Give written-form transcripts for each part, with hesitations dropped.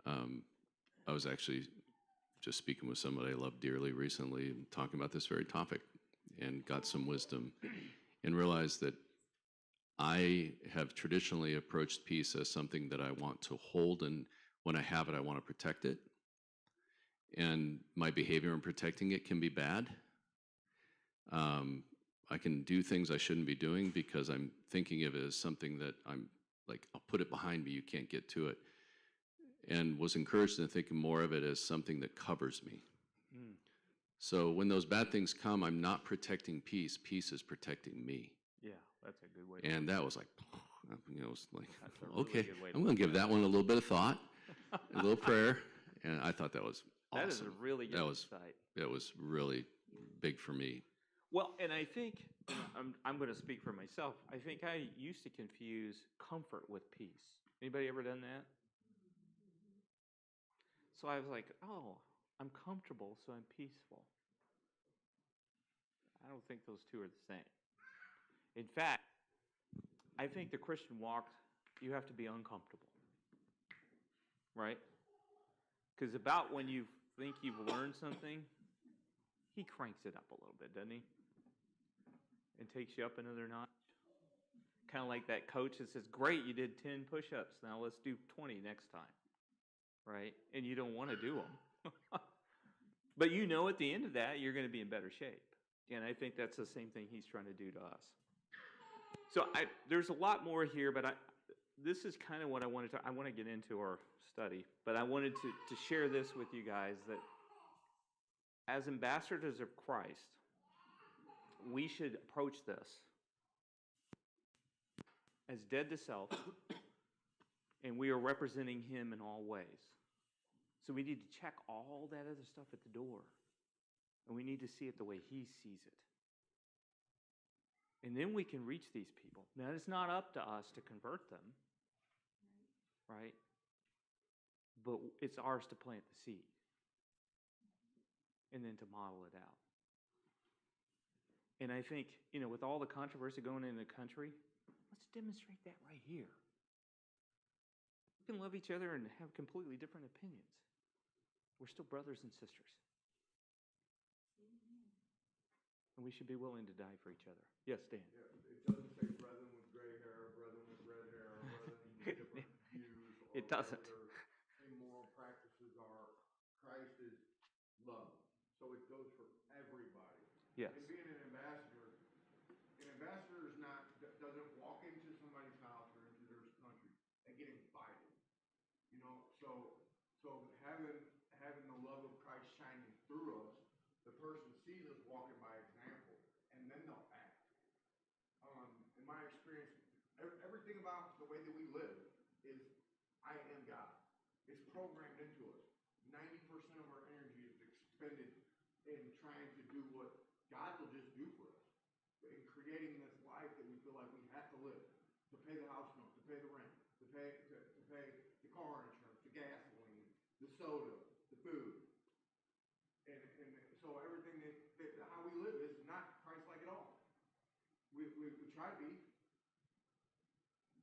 I was actually just speaking with somebody I love dearly recently and talking about this very topic and got some wisdom and realized that I have traditionally approached peace as something that I want to hold, and when I have it, I want to protect it. And my behavior in protecting it can be bad. I can do things I shouldn't be doing because I'm thinking of it as something that I'm like, I'll put it behind me, you can't get to it. And was encouraged in thinking more of it as something that covers me. Mm. So when those bad things come, I'm not protecting peace. Peace is protecting me. Yeah, that's a good way. And that was like, it was like, okay, I'm going to give that one a little bit of thought, a little prayer, and I thought that was awesome. That is a really good insight. That was really big for me. Well, and I think I'm going to speak for myself. I think I used to confuse comfort with peace. Anybody ever done that? So I was like, oh, I'm comfortable, so I'm peaceful. I don't think those two are the same. In fact, I think the Christian walk, you have to be uncomfortable, right? Because about when you think you've learned something, he cranks it up a little bit, doesn't he? And takes you up another notch. Kind of like that coach that says, great, you did 10 push-ups. Now let's do 20 next time, right? And you don't want to do them. But you know at the end of that, you're going to be in better shape. And I think that's the same thing he's trying to do to us. So there's a lot more here, but this is kind of what I wanted to, I want to get into our study, but I wanted to share this with you guys that as ambassadors of Christ, we should approach this as dead to self, and we are representing him in all ways. So we need to check all that other stuff at the door, and we need to see it the way he sees it. And then we can reach these people. Now, it's not up to us to convert them, right? But it's ours to plant the seed and then to model it out. And I think, with all the controversy going in the country, let's demonstrate that right here. We can love each other and have completely different opinions. We're still brothers and sisters. And we should be willing to die for each other. Yes, Dan? Yeah, it doesn't say brethren with gray hair, brethren with red hair, or brethren with different views. It doesn't. Immoral practices are. Christ is love. So it goes for everybody. Yes. And being an ambassador is doesn't walk into somebody's house or into their country and get invited. So having the love of Christ shining through us, the person sees us walking by example, and then they'll act. In my experience, everything about the way that we live is I am God. It's programmed into us. 90% of our energy is expended in trying to do what God will just do for us, in creating this life that we feel like we have to live, to pay the house note, to pay the rent, to pay the car insurance, the gasoline, the soda, the food. And so everything that how we live is not Christ-like at all. We try to be.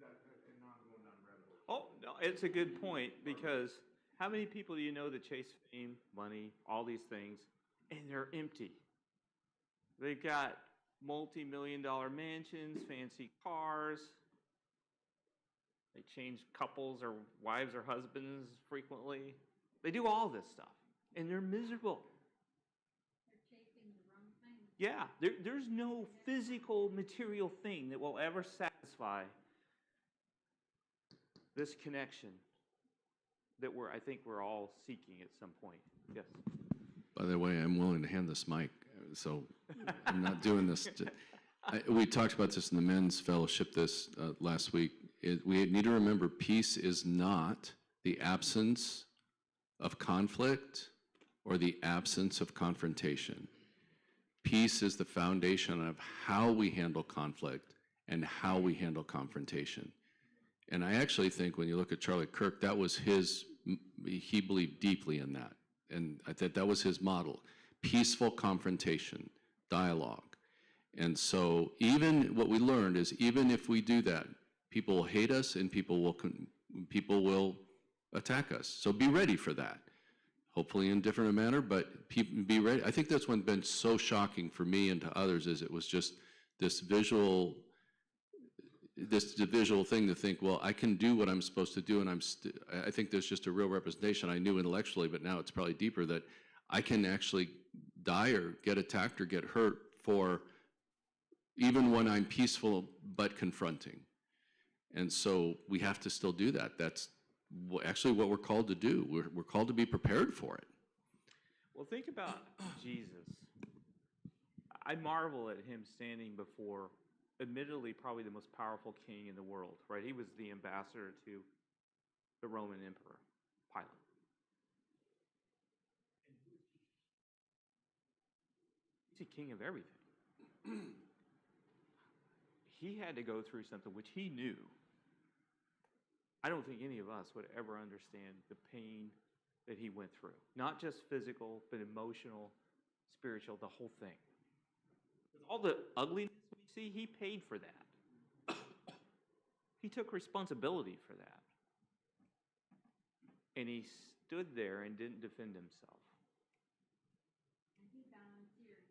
And now I'm going down the rabbit hole. Oh, no, it's a good point, because how many people do you know that chase fame, money, all these things, and they're empty? They've got multi-million-dollar mansions, fancy cars. They change couples or wives or husbands frequently. They do all this stuff, and they're miserable. They're chasing the wrong thing. Yeah, there's no physical, material thing that will ever satisfy this connection that I think we're all seeking at some point. Yes. By the way, I'm willing to hand this mic, so I'm not doing this. We talked about this in the men's fellowship last week. We need to remember peace is not the absence of conflict or the absence of confrontation. Peace is the foundation of how we handle conflict and how we handle confrontation. And I actually think when you look at Charlie Kirk, that was he believed deeply in that. And I think that was his model. Peaceful confrontation, dialogue. And so even what we learned is even if we do that, people will hate us and people will attack us. So be ready for that. Hopefully in a different manner, but be ready. I think that's what's been so shocking for me and to others is it was just this visual thing to think, well, I can do what I'm supposed to do, and I think there's just a real representation. I knew intellectually, but now it's probably deeper that I can actually die or get attacked or get hurt for even when I'm peaceful but confronting. And so we have to still do that. That's actually what we're called to do. We're called to be prepared for it. Well, think about Jesus. I marvel at him standing before, admittedly, probably the most powerful king in the world, right? He was the ambassador to the Roman emperor, Pilate. He's the king of everything. He had to go through something which he knew. I don't think any of us would ever understand the pain that he went through. Not just physical, but emotional, spiritual, the whole thing. All the ugliness we see, he paid for that. He took responsibility for that. And he stood there and didn't defend himself. And he volunteered.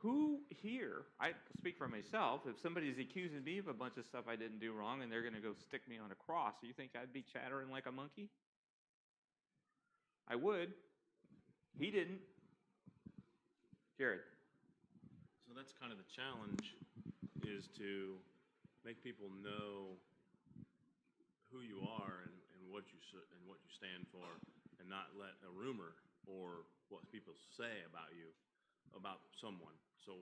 Who here, I speak for myself, if somebody's accusing me of a bunch of stuff I didn't do wrong and they're going to go stick me on a cross, do you think I'd be chattering like a monkey? I would. He didn't. Jared. So that's kind of the challenge, is to make people know who you are and what you stand for, and not let a rumor or what people say about you, about someone. So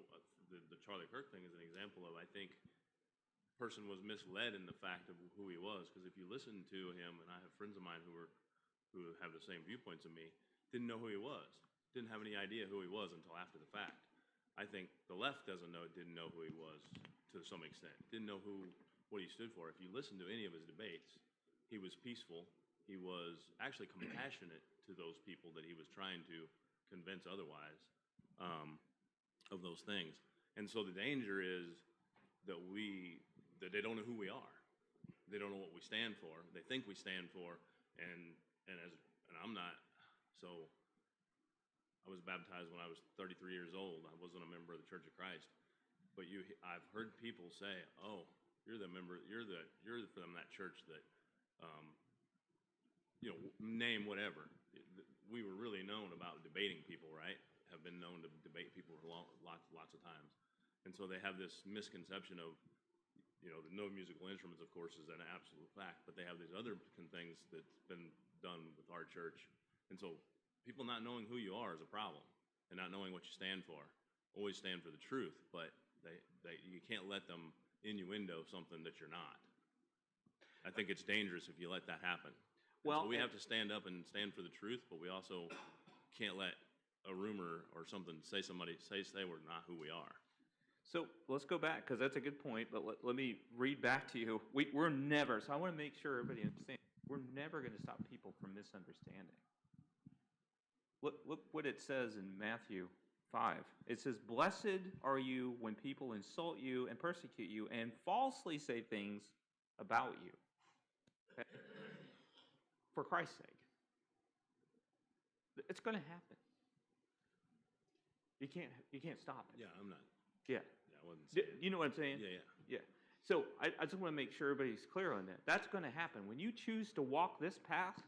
the Charlie Kirk thing is an example of, I think, a person was misled in the fact of who he was, because if you listen to him, and I have friends of mine who have the same viewpoints of me, didn't know who he was, didn't have any idea who he was until after the fact. I think the left didn't know who he was to some extent, didn't know what he stood for. If you listen to any of his debates, he was peaceful. He was actually compassionate to those people that he was trying to convince otherwise of those things. And so the danger is that they don't know who we are. They don't know what we stand for. They think we stand for, and I'm not. So I was baptized when I was 33 years old. I wasn't a member of the Church of Christ, but I've heard people say, "Oh, you're the member. You're from that church that, name whatever." We were really known about debating people, right? Have been known to debate people for lots of times, and so they have this misconception of, the no musical instruments, of course, is an absolute fact, but they have these other things that's been done with our church, and so people not knowing who you are is a problem, and not knowing what you stand for. Always stand for the truth, but you can't let them innuendo something that you're not. I think it's dangerous if you let that happen. Well, so we have to stand up and stand for the truth, but we also can't let a rumor or something say we're not who we are. So let's go back, because that's a good point, but let me read back to you. We're never, so I want to make sure everybody understands, we're never going to stop people from misunderstanding. Look what it says in Matthew 5. It says, "Blessed are you when people insult you and persecute you and falsely say things about you." Okay? For Christ's sake. It's going to happen. You can't stop it. Yeah, I'm not. Yeah. Yeah, I wasn't saying. You know what I'm saying? Yeah. So I just want to make sure everybody's clear on that. That's going to happen. When you choose to walk this path,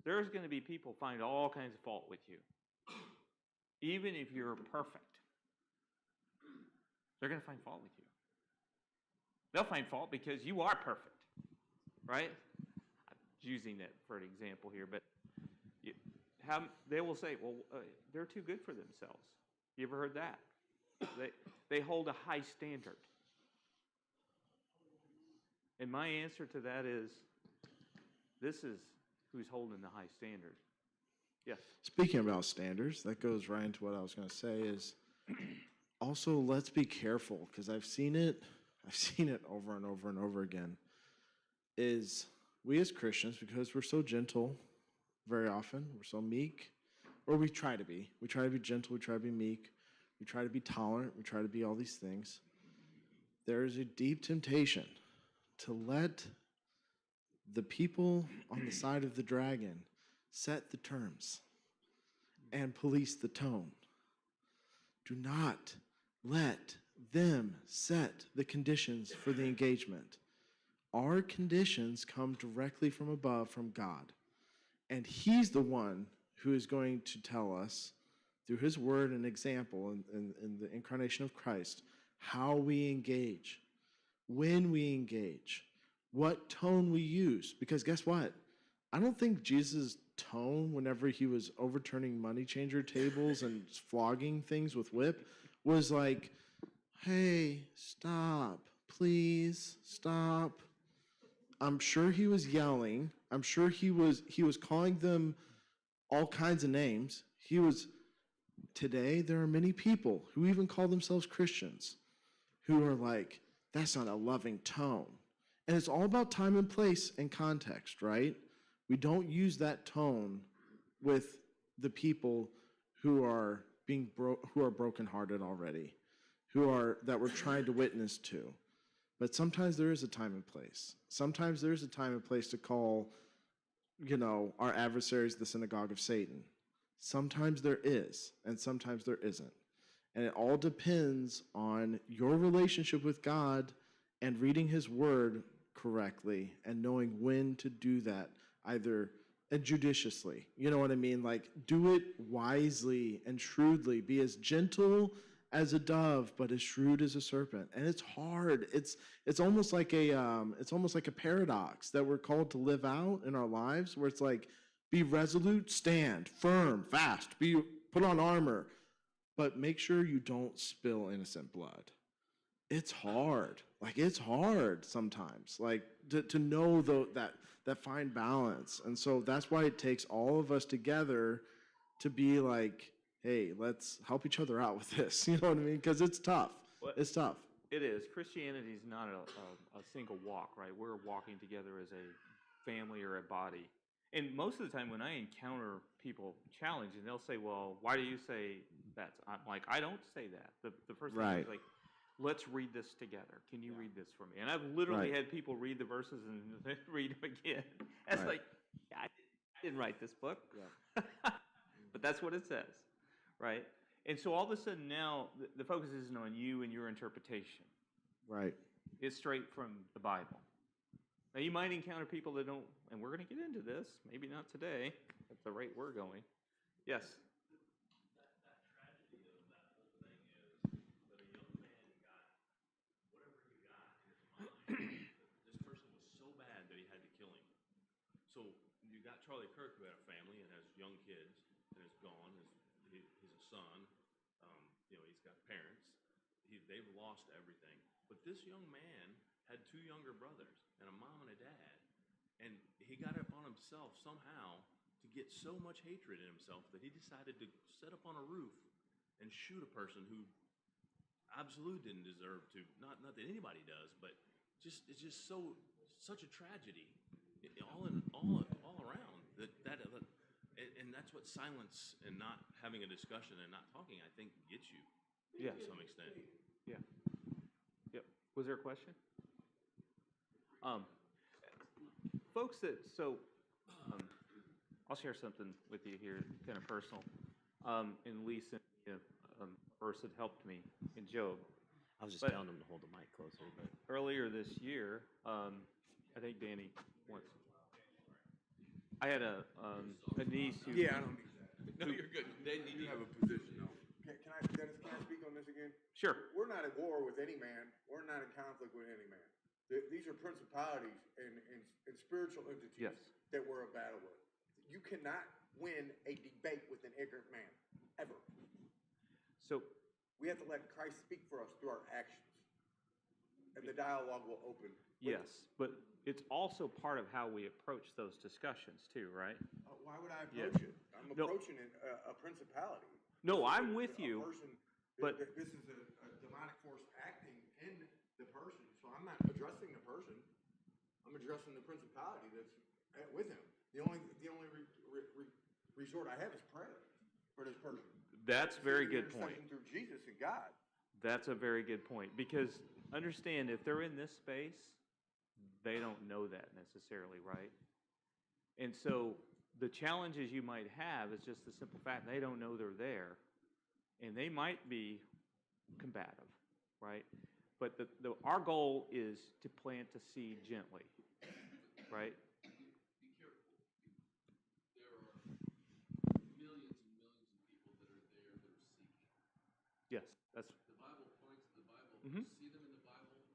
there's going to be people find all kinds of fault with you. Even if you're perfect, they're going to find fault with you. They'll find fault because you are perfect, right? I'm using that for an example here, but they will say, well, they're too good for themselves. You ever heard that? They hold a high standard. And my answer to that is, this is who's holding the high standard. Yes. Speaking about standards, that goes right into what I was going to say is also let's be careful, because I've seen it over and over and over again, is we as Christians, because we're so gentle very often, we're so meek, or we try to be gentle, we try to be meek, we try to be tolerant, we try to be all these things. There is a deep temptation to let The people on the side of the dragon set the terms and police the tone. Do not let them set the conditions for the engagement. Our conditions come directly from above, from God. And he's the one who is going to tell us, through his word and example in the incarnation of Christ, how we engage, when we engage, what tone we use. Because guess what? I don't think Jesus' tone whenever he was overturning money changer tables and flogging things with whip was like, hey, stop, please, stop. I'm sure he was yelling. I'm sure he was calling them all kinds of names. Today there are many people who even call themselves Christians who are like, that's not a loving tone. And it's all about time and place and context, right? We don't use that tone with the people who are brokenhearted already, that we're trying to witness to. But sometimes there is a time and place. Sometimes there is a time and place to call, our adversaries the synagogue of Satan. Sometimes there is, and sometimes there isn't. And it all depends on your relationship with God and reading his word correctly and knowing when to do that, either and judiciously. You know what I mean? Like, do it wisely and shrewdly. Be as gentle as a dove, but as shrewd as a serpent. And it's hard. It's almost like a paradox that we're called to live out in our lives, where it's like, be resolute, stand firm, fast, put on armor, but make sure you don't spill innocent blood. It's hard. Like, it's hard sometimes, like to know that fine balance. And so that's why it takes all of us together to be like, hey, let's help each other out with this. You know what I mean? Because it's tough. It's tough. It is. Christianity is not a single walk, right? We're walking together as a family or a body. And most of the time when I encounter people challenging, they'll say, well, why do you say that? I'm like, I don't say that. The first thing is like, let's read this together. Can you read this for me? And I've literally had people read the verses and then read them again. That's like, yeah, I didn't write this book. Yeah. But that's what it says, right? And so all of a sudden now, the focus isn't on you and your interpretation. Right. It's straight from the Bible. Now, you might encounter people that don't, and we're going to get into this, maybe not today, at the rate we're going. Yes? That tragedy of that whole thing is that a young man got whatever he got in his mind. This person was so bad that he had to kill him. So you got Charlie Kirk, who had a family and has young kids and is gone. He's a son. He's got parents. They've lost everything. But this young man had two younger brothers and a mom and a dad. And he got up on himself somehow to get so much hatred in himself that he decided to sit up on a roof and shoot a person who absolutely didn't deserve to. Not that anybody does, but it's just such a tragedy all around. And that's what silence and not having a discussion and not talking, I think, gets you to some extent. Yeah. Yep. Was there a question? Folks I'll share something with you here, kind of personal. And Lisa, verse that helped me in Job. I was just telling him to hold the mic closer. But earlier this year, I think Danny wants. I had a niece who. Yeah, I don't need that. No, you're good. You have a position, though. Dennis, can I speak on this again? Sure. We're not at war with any man. We're not in conflict with any man. These are principalities and spiritual entities that we're at battle with. You cannot win a debate with an ignorant man, ever. So we have to let Christ speak for us through our actions, and the dialogue will open. Yes, but it's also part of how we approach those discussions too, right? Why would I approach it? I'm approaching a principality. No, I'm with you. But this is a demonic force acting in the person, so I'm not addressing the person. I'm addressing the principality that's with him. The only resort I have is prayer for this person. That's a very good point. Through Jesus and God. That's a very good point, because understand, if they're in this space, they don't know that necessarily, right? And so the challenges you might have is just the simple fact they don't know they're there, and they might be combative, right? But our goal is to plant the seed gently, right? Be careful. There are millions and millions of people that are there that are seeking. Yes, that's The Bible points to the Bible. Mhm. You see them in the Bible.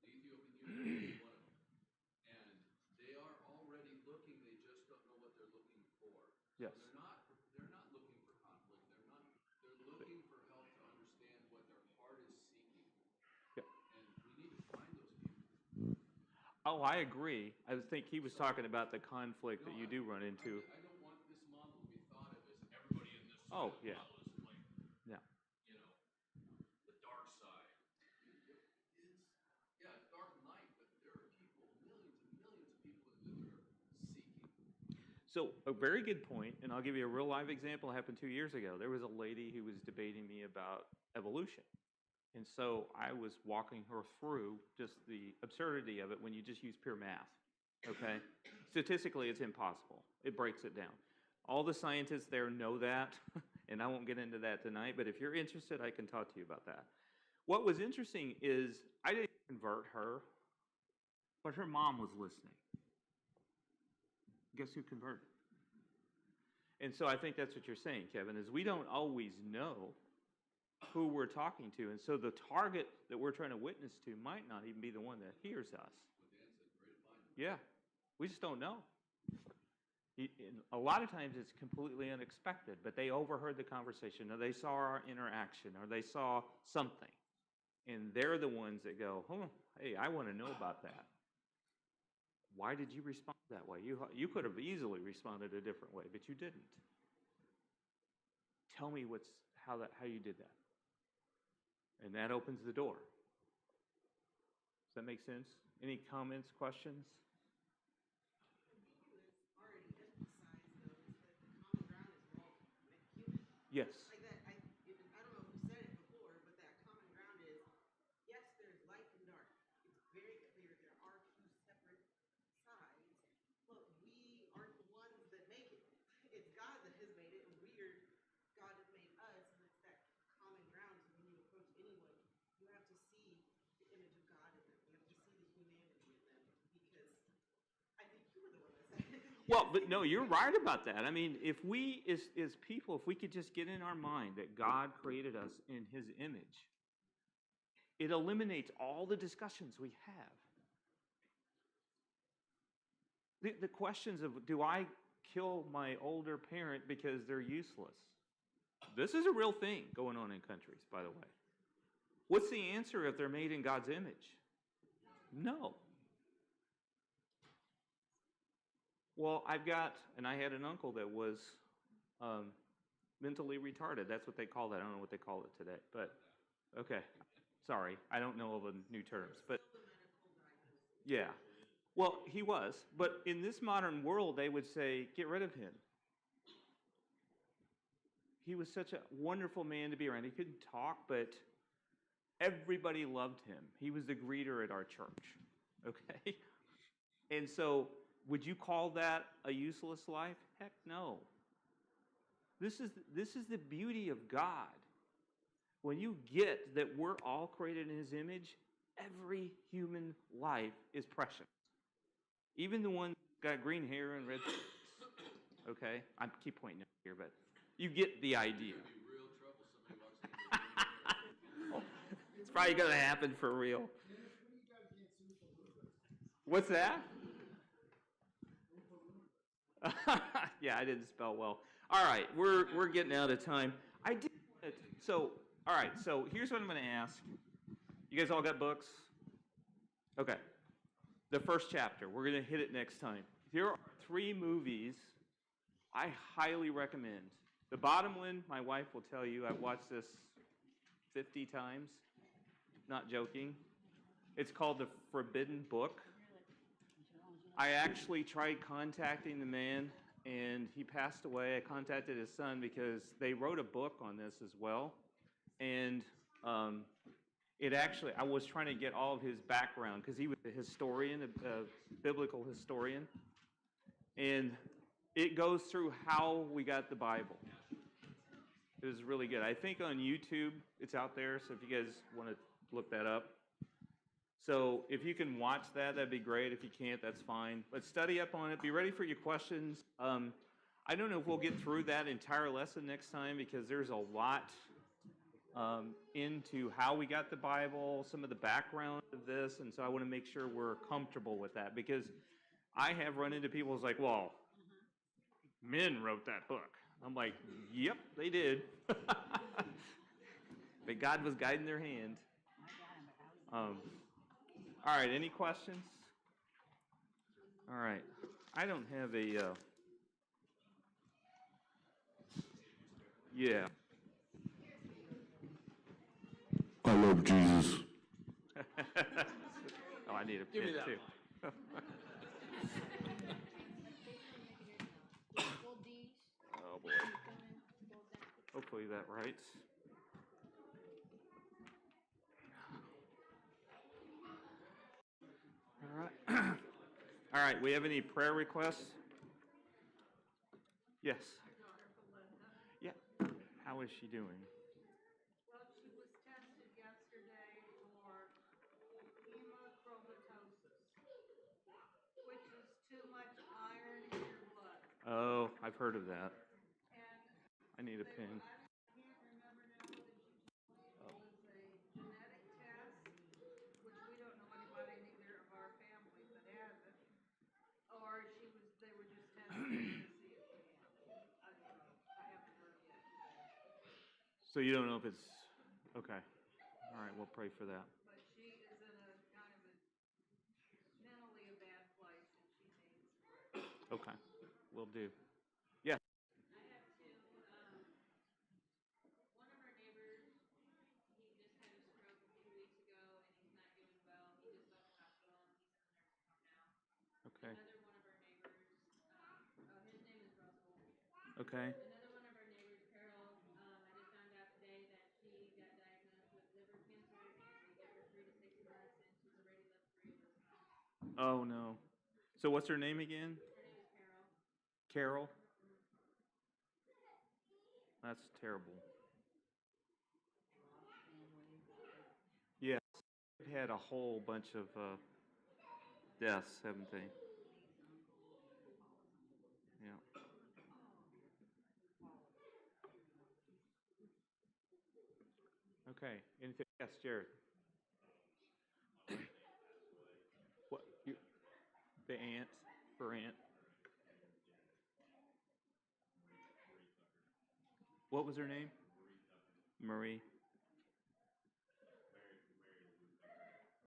The Ethiopian eunuch is one of them. And they are already looking. They just don't know what they're looking for. yes. They're not looking for conflict. They're looking for help to understand what their heart is seeking. Yeah. And we need to find those people. Oh, I agree. I think he was talking about the conflict that you do run into. I don't want this model to be thought of as everybody in this Oh, side yeah. of the aisle is like, Yeah. the dark side. It's dark and light, but there are people, millions and millions of people that are seeking. So a very good point, and I'll give you a real live example. It happened 2 years ago. There was a lady who was debating me about evolution. And so I was walking her through just the absurdity of it when you just use pure math, okay? Statistically, it's impossible. It breaks it down. All the scientists there know that, and I won't get into that tonight, but if you're interested, I can talk to you about that. What was interesting is I didn't convert her, but her mom was listening. Guess who converted? And so I think that's what you're saying, Kevin, is we don't always know who we're talking to. And so the target that we're trying to witness to might not even be the one that hears us. Yeah, we just don't know. A lot of times it's completely unexpected, but they overheard the conversation, or they saw our interaction, or they saw something. And they're the ones that go, oh, hey, I want to know about that. Why did you respond that way? You could have easily responded a different way, but you didn't. Tell me how you did that. And that opens the door. Does that make sense? Any comments, questions? Yes. Like that, I don't know who said it before, but that common ground is, yes, there's light and dark. It's very clear there are two separate sides, but we aren't the ones that make it. It's God that has made it, and God has made us, and it's that common ground. So when you approach anyone, you have to see the image of God in them. You have to see the humanity in them, because I think you were the one that said it. Well, but no, you're right about that. I mean, if we, as people, if we could just get in our mind that God created us in His image, it eliminates all the discussions we have. The questions of, do I kill my older parent because they're useless? This is a real thing going on in countries, by the way. What's the answer if they're made in God's image? No. Well, I had an uncle that was mentally retarded. That's what they call that. I don't know what they call it today, but okay. Sorry, I don't know all the new terms, but yeah. Well, he was, but in this modern world, they would say, get rid of him. He was such a wonderful man to be around. He couldn't talk, but everybody loved him. He was the greeter at our church, okay? And so, would you call that a useless life? Heck no. This is the beauty of God. When you get that we're all created in His image, every human life is precious. Even the one that's got green hair and red face. Okay? I keep pointing up here, but you get the idea. It's probably going to happen for real. What's that? Yeah, I didn't spell well. All right, we're getting out of time. I did want to, all right, so here's what I'm going to ask. You guys all got books? Okay. The first chapter, we're going to hit it next time. Here are 3 movies I highly recommend. The bottom one, my wife will tell you, I've watched this 50 times. Not joking. It's called The Forbidden Book. I actually tried contacting the man, and he passed away. I contacted his son because they wrote a book on this as well. And it actually, I was trying to get all of his background because he was a historian, a biblical historian. And it goes through how we got the Bible. It was really good. I think on YouTube it's out there, so if you guys want to look that up. So if you can watch that, that'd be great. If you can't, that's fine. But study up on it. Be ready for your questions. I don't know if we'll get through that entire lesson next time because there's a lot into how we got the Bible, some of the background of this, and so I want to make sure we're comfortable with that because I have run into people who's like, well, men wrote that book. I'm like, yep, they did. But God was guiding their hand. All right, any questions? All right, I don't have a, yeah. I love Jesus. Oh, I need a pen too. Oh boy. Hopefully that writes. All right. All right, we have any prayer requests? Yes. Yeah. How is she doing? Well, she was tested yesterday for hemochromatosis, which is too much iron in your blood. Oh, I've heard of that. And I need a they pen. were, I can't remember now that she told me it was a genetic test, which we don't know anybody, neither of our family that has it. Or they were just testing to see if we had it. I don't know. I haven't heard yet. So you don't know if it's okay. All right, we'll pray for that. But she is in a kind of mentally a bad place, and she needs prayer. Okay, we'll do. Yes. I have two. One of our neighbors, he just had a stroke a few weeks ago, and he's not doing well. He just left the hospital, and he's in the nursing home now. Okay. Another one of our neighbors, his name is Russell. Okay. Another one of our neighbors, Carol, I just found out today that she got diagnosed with liver cancer, and they gave her 3 to 6 months, and she's already left 3 of those months. Oh no. So what's her name again? Her name is Carol. Carol? That's terrible. Yes. They've had a whole bunch of deaths, haven't they? Yeah. Okay. Anything? Yes, Jared. What? The aunt? Her aunt? What was her name? Marie.